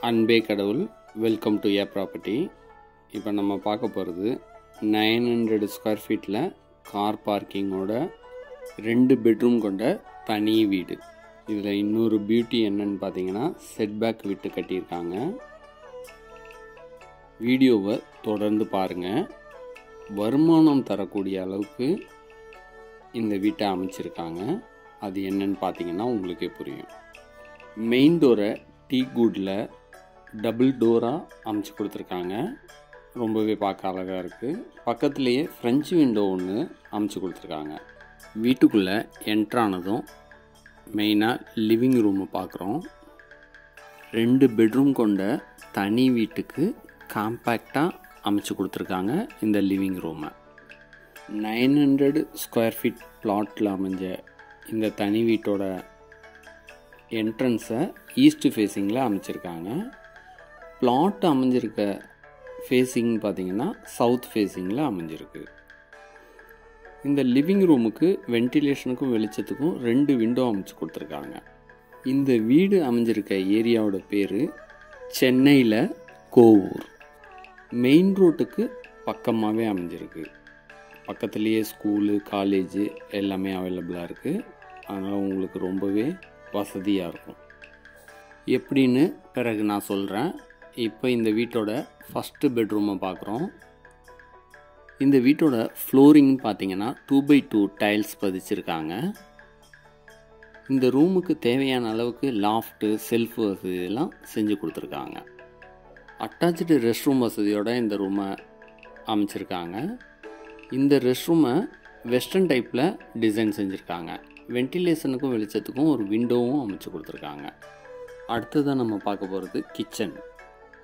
அன்பே கடவுள். Welcome to A property. இப்போ நம்ம பார்க்க போகிறது 900 ஸ்கொயர் ஃபீட்டில் கார் பார்க்கிங்கோட 2 பெட்ரூம் கொண்ட தனி வீடு. இதில் இன்னொரு பியூட்டி என்னன்னு பார்த்தீங்கன்னா செட்பேக் விட்டு கட்டியிருக்காங்க. வீடியோவை தொடர்ந்து பாருங்கள். வருமானம் தரக்கூடிய அளவுக்கு இந்த வீட்டை அமைச்சிருக்காங்க. அது என்னன்னு பார்த்தீங்கன்னா உங்களுக்கே புரியும். மெயின் டோரை டீ குட்டில் டபுள் டோராக அமைச்சு கொடுத்துருக்காங்க. ரொம்பவே பார்க்க அழகாக இருக்குது. பக்கத்துலேயே ஃப்ரெஞ்சு விண்டோ ஒன்று அமைச்சு கொடுத்துருக்காங்க. வீட்டுக்குள்ளே என்ட்ரானதும் மெயினாக லிவிங் ரூமை பார்க்குறோம். 2 பெட்ரூம் கொண்ட தனி வீட்டுக்கு காம்பேக்டாக அமைச்சு கொடுத்துருக்காங்க இந்த லிவிங் ரூமை. 900 ஸ்கொயர் ஃபீட் பிளாட்டில் அமைஞ்ச இந்த தனி வீட்டோட என்ட்ரன்ஸை ஈஸ்ட் ஃபேஸிங்கில் அமைச்சிருக்காங்க. பிளாட் அமைஞ்சிருக்க ஃபேஸிங் பார்த்திங்கன்னா சவுத் ஃபேஸிங்கில் அமைஞ்சிருக்கு. இந்த லிவிங் ரூமுக்கு வென்டிலேஷனுக்கும் வெளிச்சத்துக்கும் 2 விண்டோ அமைச்சு கொடுத்துருக்காங்க. இந்த வீடு அமைஞ்சிருக்க ஏரியாவோட பேர் சென்னையில் கோவூர். மெயின் ரோட்டுக்கு பக்கமாகவே அமைஞ்சிருக்கு. பக்கத்துலேயே ஸ்கூலு, காலேஜு எல்லாமே அவைலபிளாக இருக்குது. அதனால் உங்களுக்கு ரொம்பவே வசதியாக இருக்கும். எப்படின்னு பிறகு நான் சொல்கிறேன். இப்போ இந்த வீட்டோட ஃபஸ்ட்டு பெட்ரூமை பார்க்குறோம். இந்த வீட்டோட ஃப்ளோரிங் பார்த்தீங்கன்னா 2x2 டைல்ஸ் பதிச்சிருக்காங்க. இந்த ரூமுக்கு தேவையான அளவுக்கு லாஃப்ட்டு, செல்ஃப் வசதியெல்லாம் செஞ்சு கொடுத்துருக்காங்க. அட்டாச்சு ரெஸ்ட் ரூம் வசதியோட இந்த ரூமை அமைச்சிருக்காங்க. இந்த ரெஸ்ட் ரூமை வெஸ்டர்ன் டைப்பில் டிசைன் செஞ்சுருக்காங்க. வென்டிலேஷனுக்கும் வெளிச்சத்துக்கும் ஒரு விண்டோவும் அமைச்சு கொடுத்துருக்காங்க. அடுத்ததான் நம்ம பார்க்க போகிறது கிச்சன்.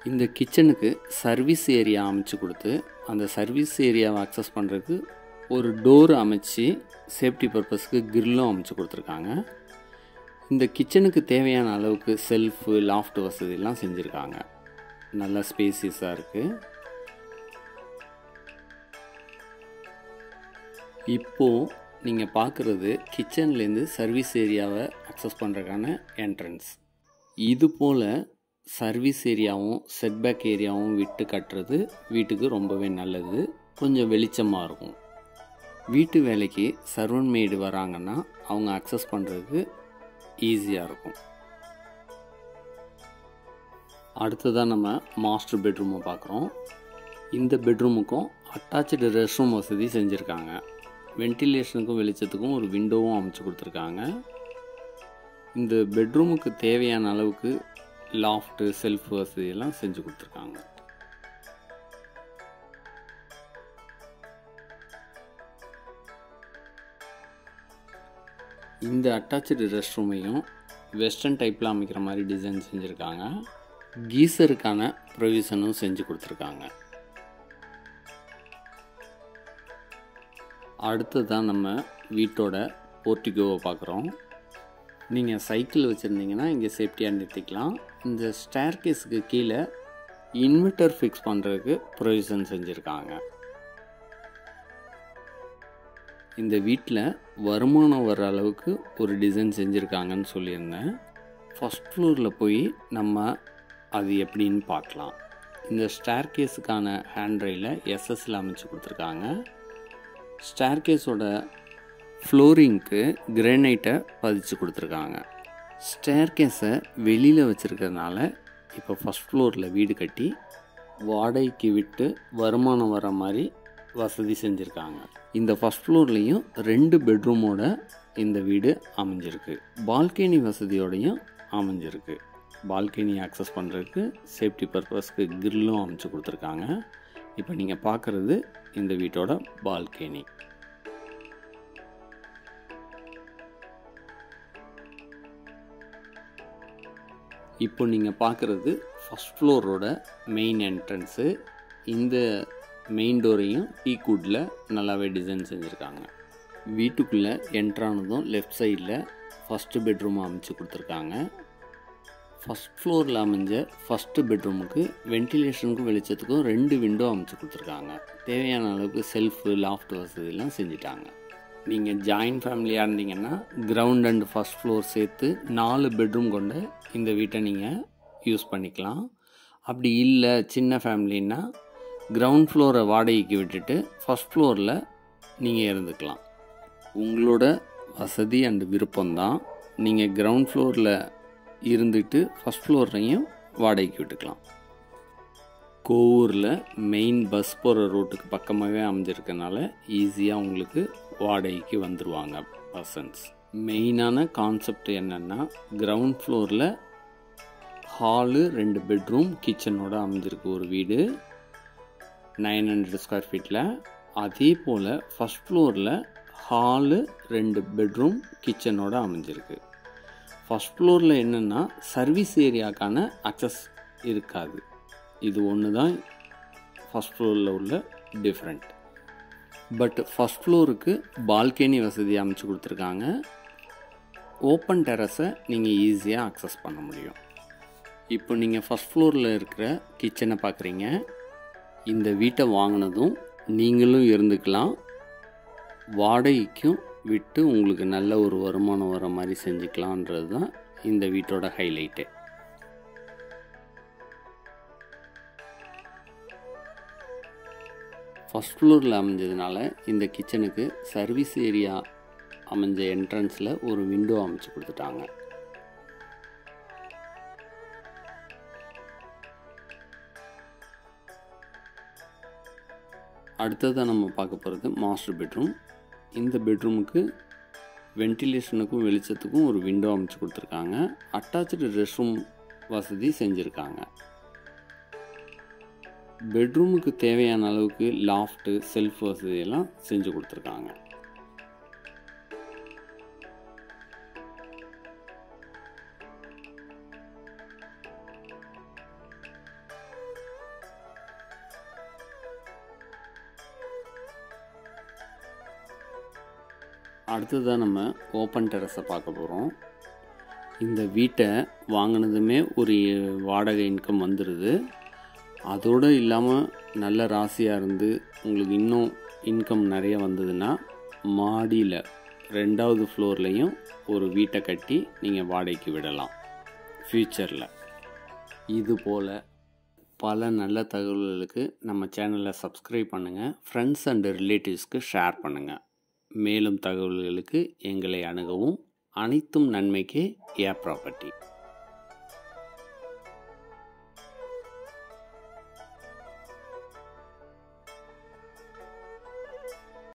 இந்த கிச்சனுக்கு சர்வீஸ் ஏரியா அமைச்சு கொடுத்து அந்த சர்வீஸ் ஏரியாவை அக்சஸ் பண்ணுறதுக்கு ஒரு டோர் அமைச்சு சேஃப்டி பர்பஸ்க்கு கிரில்லும் அமைச்சு கொடுத்துருக்காங்க. இந்த கிச்சனுக்கு தேவையான அளவுக்கு செல்ஃபு, லாஃப்ட் வசதியெல்லாம் செஞ்சுருக்காங்க. நல்லா ஸ்பேசியஸாக இருக்குது. இப்போது நீங்கள் பார்க்குறது கிச்சன்லேருந்து சர்வீஸ் ஏரியாவை அக்சஸ் பண்ணுறதுக்கான என்ட்ரன்ஸ். இது போல் சர்வீஸ் ஏரியாவும் செட்பேக் ஏரியாவும் விட்டு கட்டுறது வீட்டுக்கு ரொம்பவே நல்லது. கொஞ்சம் வெளிச்சமாக இருக்கும். வீட்டு வேலைக்கு சர்வன்ட் மெய்டு வராங்கன்னா அவங்க அக்சஸ் பண்ணுறதுக்கு ஈஸியாக இருக்கும். அடுத்ததாக நம்ம மாஸ்டர் பெட்ரூமை பார்க்குறோம். இந்த பெட்ரூமுக்கும் அட்டாச்சு ரெஸ்ட் ரூம் வசதி செஞ்சுருக்காங்க. வென்டிலேஷனுக்கும் வெளிச்சத்துக்கும் ஒரு விண்டோவும் அமைச்சு கொடுத்துருக்காங்க. இந்த பெட்ரூமுக்கு தேவையான அளவுக்கு லாஃப்ட்டு, செல்ஃப் வசதியெல்லாம் செஞ்சு கொடுத்துருக்காங்க. இந்த அட்டாச்சு ரெஸ்ட் ரூமையும் வெஸ்டர்ன் டைப்பில் அமைக்கிற மாதிரி டிசைன் செஞ்சுருக்காங்க. கீசருக்கான ப்ரொவிஷனும் செஞ்சு கொடுத்துருக்காங்க. அடுத்ததான் நம்ம வீட்டோட போர்ட்டிகோவை பார்க்குறோம். நீங்கள் சைக்கிள் வச்சுருந்தீங்கன்னா இங்கே சேஃப்டியாக நிறுத்திக்கலாம். இந்த ஸ்டேர் கேஸுக்கு கீழே இன்வெர்ட்டர் ஃபிக்ஸ் பண்ணுறதுக்கு ப்ரொவிஷன் செஞ்சுருக்காங்க. இந்த வீட்டில் வருமானம் வர அளவுக்கு ஒரு டிசைன் செஞ்சுருக்காங்கன்னு சொல்லியிருந்தேன். ஃபஸ்ட் ஃப்ளோரில் போய் நம்ம அது எப்படின்னு பார்க்கலாம். இந்த ஸ்டேர் கேஸுக்கான ஹேண்ட்ரையில் எஸ்எஸ்ல அமைச்சு கொடுத்துருக்காங்க. ஸ்டேர் கேஸோட ஃப்ளோரிங்க்கு கிரானைட்டை பதிச்சு கொடுத்துருக்காங்க. ஸ்டேர் கேஸை வெளியில் வச்சுருக்கிறதுனால இப்போ ஃபஸ்ட் ஃப்ளோரில் வீடு கட்டி வாடகைக்கு விட்டு வருமானம் வர மாதிரி வசதி செஞ்சுருக்காங்க. இந்த ஃபஸ்ட் ஃப்ளோர்லேயும் 2 பெட்ரூமோட இந்த வீடு அமைஞ்சிருக்கு. பால்கனி வசதியோடையும் அமைஞ்சிருக்கு. பால்கனி ஆக்சஸ் பண்ணுறதுக்கு சேஃப்டி பர்பஸ்க்கு கிரில்லும் அமைச்சு கொடுத்துருக்காங்க. இப்போ நீங்கள் பார்க்குறது இந்த வீட்டோட பால்கனி. இப்போ நீங்கள் பார்க்குறது ஃபஸ்ட் ஃப்ளோரோட மெயின் என்ட்ரன்ஸு. இந்த மெயின் டோரையும் டீக்குட்டில் நல்லாவே டிசைன் செஞ்சுருக்காங்க. வீட்டுக்குள்ளே என்ட்ரானதும் லெஃப்ட் சைடில் ஃபஸ்ட்டு பெட்ரூம் அமைச்சு கொடுத்துருக்காங்க. ஃபஸ்ட் ஃப்ளோரில் அமைஞ்ச ஃபஸ்ட்டு பெட்ரூமுக்கு வென்டிலேஷனுக்கும் வெளிச்சத்துக்கும் 2 விண்டோ அமைச்சு கொடுத்துருக்காங்க. தேவையான அளவுக்கு செல்ஃபு, லாஃப்ட் வசதியெல்லாம் செஞ்சுட்டாங்க. நீங்கள் ஜாயின்ட் ஃபேமிலியாக இருந்தீங்கன்னா கிரவுண்ட் அண்ட் ஃபஸ்ட் ஃப்ளோர் சேர்த்து 4 பெட்ரூம் கொண்ட இந்த வீட்டை நீங்கள் யூஸ் பண்ணிக்கலாம். அப்படி இல்லை சின்ன ஃபேமிலின்னா கிரவுண்ட் ஃப்ளோரை வாடகைக்கு விட்டுட்டு ஃபஸ்ட் ஃப்ளோரில் நீங்கள் இருந்துக்கலாம். உங்களோட வசதி அண்டு விருப்பம்தான். நீங்கள் கிரவுண்ட் ஃப்ளோரில் இருந்துட்டு ஃபஸ்ட் ஃப்ளோரையும் வாடகைக்கு விட்டுக்கலாம். கோவூரில் மெயின் பஸ் போகிற ரூட்டுக்கு பக்கமாகவே அமைஞ்சிருக்கனால ஈஸியாக உங்களுக்கு வாடகைக்கு வந்துடுவாங்க பர்சன்ஸ். மெயினான கான்செப்ட் என்னென்னா, கிரவுண்ட் ஃப்ளோரில் ஹாலு 2 பெட்ரூம் கிச்சனோடு அமைஞ்சிருக்கு ஒரு வீடு 900 ஸ்கொயர் ஃபீட்டில். அதே போல் ஃபஸ்ட் ஃப்ளோரில் ஹாலு 2 பெட்ரூம் கிச்சனோடு அமைஞ்சிருக்கு. ஃபஸ்ட் ஃப்ளோரில் என்னென்னா சர்வீஸ் ஏரியாக்கான அக்சஸ் இருக்காது. இது ஒன்று தான் ஃபஸ்ட் ஃப்ளோரில் உள்ள டிஃப்ரெண்ட். பட் ஃபஸ்ட் ஃப்ளோருக்கு பால்கனி வசதி அமைச்சு கொடுத்துருக்காங்க. ஓப்பன் டெரஸை நீங்கள் ஈஸியாக அக்சஸ் பண்ண முடியும். இப்போ நீங்கள் ஃபஸ்ட் ஃப்ளோரில் இருக்கிற கிச்சனை பார்க்குறீங்க. இந்த வீட்டை வாங்கினதும் நீங்களும் இருந்துக்கலாம், வாடகைக்கும் விட்டு உங்களுக்கு நல்ல ஒரு வருமானம் வர மாதிரி செஞ்சுக்கலான்றது தான் இந்த வீட்டோட ஹைலைட்டு. ஃபஸ்ட் ஃப்ளோரில் அமைஞ்சதுனால இந்த கிச்சனுக்கு சர்வீஸ் ஏரியா அமைஞ்ச என்ட்ரன்ஸில் ஒரு விண்டோ அமைச்சு கொடுத்துட்டாங்க. அடுத்ததாக நம்ம பார்க்க போகிறது மாஸ்டர் பெட்ரூம். இந்த பெட்ரூமுக்கு வென்டிலேஷனுக்கும் வெளிச்சத்துக்கும் ஒரு விண்டோ அமைச்சு கொடுத்துருக்காங்க. அட்டாச்சு ரெஸ்ட் ரூம் வசதி செஞ்சுருக்காங்க. பெட்ரூமுக்கு தேவையான அளவுக்கு லாஃப்ட்டு செல்ஃப் வசதியெல்லாம் செஞ்சு கொடுத்துருக்காங்க. அடுத்ததாக நம்ம ஓப்பன் டெரஸை பார்க்க போகிறோம். இந்த வீட்டை வாங்கினதுமே ஒரு வாடகை இன்கம் வந்துடுது. அதோடு இல்லாமல் நல்ல ராசியாக இருந்து உங்களுக்கு இன்னும் இன்கம் நிறைய வந்ததுன்னா மாடியில் 2வது ஃப்ளோர்லேயும் ஒரு வீட்டை கட்டி நீங்கள் வாடகைக்கு விடலாம் ஃப்யூச்சரில். இதுபோல் பல நல்ல தகவல்களுக்கு நம்ம சேனலை சப்ஸ்கிரைப் பண்ணுங்கள். ஃப்ரெண்ட்ஸ் அண்ட் ரிலேட்டிவ்ஸ்க்கு ஷேர் பண்ணுங்கள். மேலும் தகவல்களுக்கு எங்களை அணுகவும். அனைத்தும் நன்மைக்கே ஏ ப்ராப்பர்ட்டி.